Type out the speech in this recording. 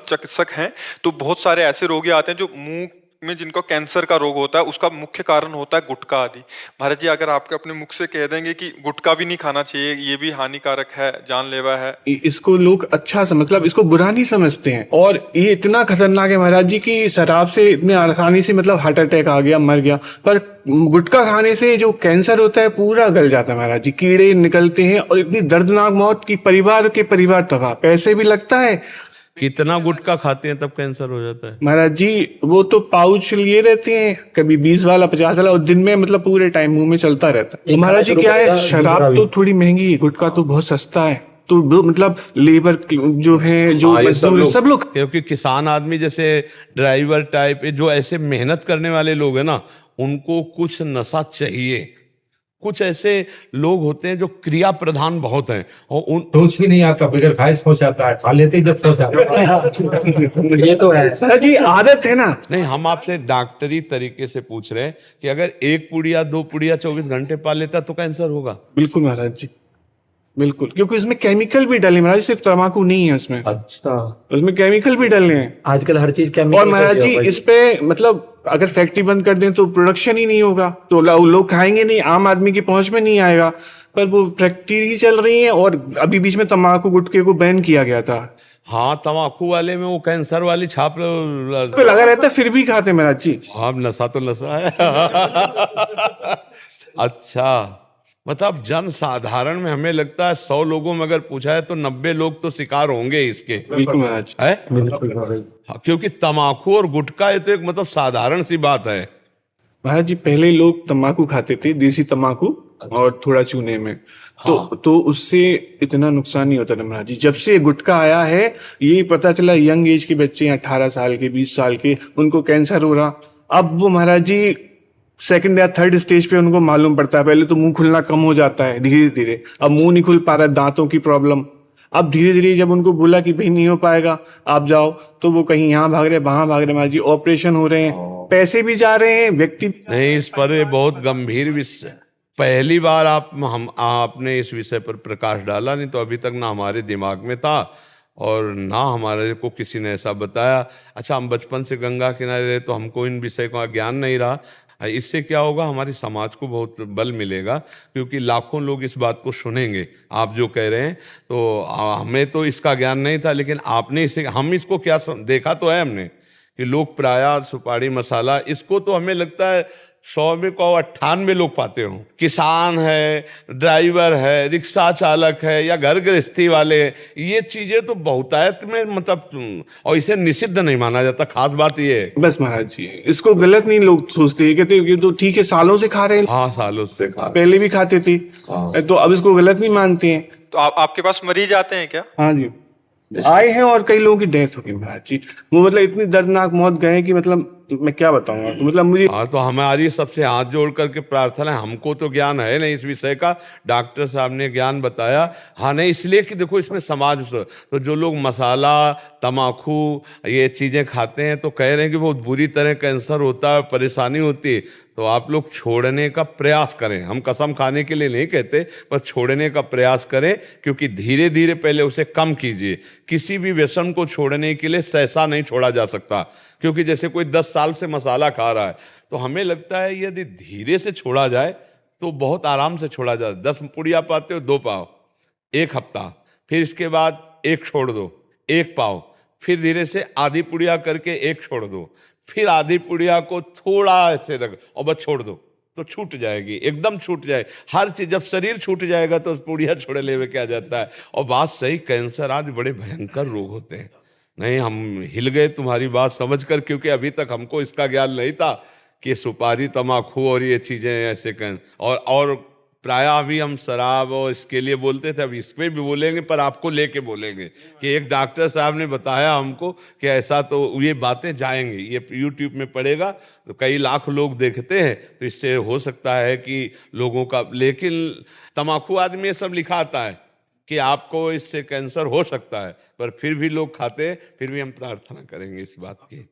दंत चिकित्सक हैं, तो बहुत सारे ऐसे रोगी आते हैं जो मुंह में जिनको कैंसर का रोग होता है, उसका मुख्य कारण होता है गुटखा आदि। महाराज जी, अगर आपके अपने मुख से कह देंगे कि गुटखा भी नहीं खाना चाहिए, ये भी हानिकारक है, जानलेवा है। इसको लोग अच्छा मतलब इसको बुरा नहीं समझते हैं, और ये इतना खतरनाक है महाराज जी कि शराब से इतने आसानी से मतलब हार्ट अटैक आ गया, मर गया, पर गुटखा खाने से जो कैंसर होता है पूरा गल जाता है महाराज जी, कीड़े निकलते हैं और इतनी दर्दनाक मौत की परिवार तबाह, पैसे भी लगता है। कितना गुटखा खाते हैं तब कैंसर हो जाता है महाराज जी? वो तो पाउच लिए रहते हैं, कभी 20 वाला 50 वाला, और दिन में मतलब पूरे टाइम मुंह में चलता रहता है। महाराज जी क्या है, शराब तो थोड़ी महंगी है, गुटखा तो बहुत सस्ता है, तो मतलब लेबर जो है, जो मजदूर, सब लोग, क्योंकि किसान आदमी जैसे ड्राइवर टाइप जो ऐसे मेहनत करने वाले लोग हैं ना, उनको कुछ नशा चाहिए। कुछ ऐसे लोग होते हैं जो क्रिया प्रधान बहुत हैं और उन सोच भी नहीं आता, बगैर खाए सो जाता है, खा लेते ही जब सो जाता है। ये तो है सर जी, आदत है ना। नहीं, हम आपसे डॉक्टरी तरीके से पूछ रहे हैं कि अगर 1 पुड़िया 2 पुड़िया 24 घंटे पा लेता तो कैंसर होगा? बिल्कुल महाराज जी, बिल्कुल, क्योंकि उसमें केमिकल भी डले महाराज, सिर्फ तम्बाकू नहीं है उसमें। अच्छा, उसमें केमिकल भी डले हैं आजकल हर चीज केमिकल। और महाराज जी इस पे मतलब अगर फैक्ट्री बंद कर दें तो प्रोडक्शन ही नहीं होगा, तो लोग खाएंगे नहीं, आम आदमी की पहुंच में नहीं आएगा। पर वो फैक्ट्री ही चल रही है, और अभी बीच में तम्बाकू गुटखे को बैन किया गया था। हाँ, तम्बाकू वाले में वो कैंसर वाली छाप पे लगा रहता है, फिर भी खाते महाराज जी। हाँ, नशा तो नशा है। अच्छा, मतलब जन साधारण में हमें लगता है 100 लोगों में अगर पूछा है तो 90 लोग तो शिकार होंगे इसके। बिल्कुल महाराज, है बिल्कुल। क्योंकि तम्बाकू और गुटखा ये तो एक मतलब साधारण सी बात है। महाराज जी पहले लोग तम्बाकू खाते थे, देसी तम्बाकू, और थोड़ा चूने में, तो उससे इतना नुकसान नहीं होता था महाराज जी। जब से गुटखा आया है, ये पता चला यंग एज के बच्चे 18 साल के, 20 साल के, उनको कैंसर हो रहा। अब वो महाराज जी सेकंड या थर्ड स्टेज पे उनको मालूम पड़ता है। पहले तो मुंह खुलना कम हो जाता है धीरे धीरे, अब मुंह नहीं खुल पा रहा, दांतों की प्रॉब्लम। अब धीरे धीरे जब उनको बोला कि भाई नहीं हो पाएगा, आप जाओ, तो वो कहीं यहाँ भाग रहे, वहां भाग रहे महाराज जी, ऑपरेशन हो रहे हैं, पैसे भी जा रहे हैं, व्यक्ति नहीं, इस पर ये बहुत गंभीर विषय, पहली बार आपने इस विषय पर प्रकाश डाला, नहीं तो अभी तक ना हमारे दिमाग में था और ना हमारे को किसी ने ऐसा बताया। अच्छा, हम बचपन से गंगा किनारे रहे तो हमको इन विषय का ज्ञान नहीं रहा। इससे क्या होगा, हमारे समाज को बहुत बल मिलेगा, क्योंकि लाखों लोग इस बात को सुनेंगे आप जो कह रहे हैं। तो हमें तो इसका ज्ञान नहीं था, लेकिन आपने इसे, हम इसको क्या देखा तो है हमने कि लोग प्रायः सुपारी मसाला, इसको तो हमें लगता है 100 में को 98 लोग पाते हो। किसान है, ड्राइवर है, रिक्शा चालक है, या घर गृहस्थी वाले, ये चीजें तो बहुतायत में मतलब, और इसे निषिद्ध नहीं माना जाता। खास बात ये है। बस महाराज जी, इसको गलत नहीं लोग सोचते, कहते ये तो ठीक है, सालों से खा रहे हैं। हाँ, सालों से खा, पहले भी खाते थे, तो अब इसको गलत नहीं मानते हैं। तो आपके पास मरीज आते हैं क्या? हाँ जी, आए हैं, और कई लोगों की डेथ हो गई महाराज जी। वो मतलब इतनी दर्दनाक मौत गए कि मतलब मैं क्या बताऊंगा, तो मतलब मुझे। हाँ, तो हमारी सबसे हाथ जोड़ करके प्रार्थना है, हमको तो ज्ञान है नहीं इस विषय का, डॉक्टर साहब ने ज्ञान बताया। हाँ, नहीं इसलिए कि देखो इसमें समाज, तो जो लोग मसाला, तम्बाकू ये चीज़ें खाते हैं तो कह रहे हैं कि बहुत बुरी तरह कैंसर होता है, परेशानी होती है। तो आप लोग छोड़ने का प्रयास करें, हम कसम खाने के लिए नहीं कहते, पर छोड़ने का प्रयास करें, क्योंकि धीरे धीरे पहले उसे कम कीजिए। किसी भी व्यसन को छोड़ने के लिए सहसा नहीं छोड़ा जा सकता, क्योंकि जैसे कोई 10 साल से मसाला खा रहा है, तो हमें लगता है यदि धीरे से छोड़ा जाए तो बहुत आराम से छोड़ा जाए। 10 पुड़िया पाते हो, 2 पाओ 1 हफ्ता, फिर इसके बाद 1 छोड़ दो, 1 पाओ, फिर धीरे से आधी पुड़िया करके 1 छोड़ दो, फिर आधी पुड़िया को थोड़ा ऐसे रख और बस छोड़ दो, तो छूट जाएगी, एकदम छूट जाए हर चीज। जब शरीर छूट जाएगा तो पुड़िया छोड़ने में क्या जाता है। और बात सही, कैंसर आज बड़े भयंकर रोग होते हैं। नहीं, हम हिल गए तुम्हारी बात समझकर, क्योंकि अभी तक हमको इसका ज्ञान नहीं था कि सुपारी, तम्बाकू और ये चीजें ऐसे कर, और प्रायः अभी हम शराब और इसके लिए बोलते थे, अब इस पे भी बोलेंगे, पर आपको लेके बोलेंगे कि एक डॉक्टर साहब ने बताया हमको कि ऐसा, तो ये बातें जाएंगी, ये यूट्यूब में पड़ेगा तो कई लाख लोग देखते हैं, तो इससे हो सकता है कि लोगों का, लेकिन तम्बाकू आदि में सब लिखा आता है कि आपको इससे कैंसर हो सकता है, पर फिर भी लोग खाते हैं। फिर भी हम प्रार्थना करेंगे इस बात की।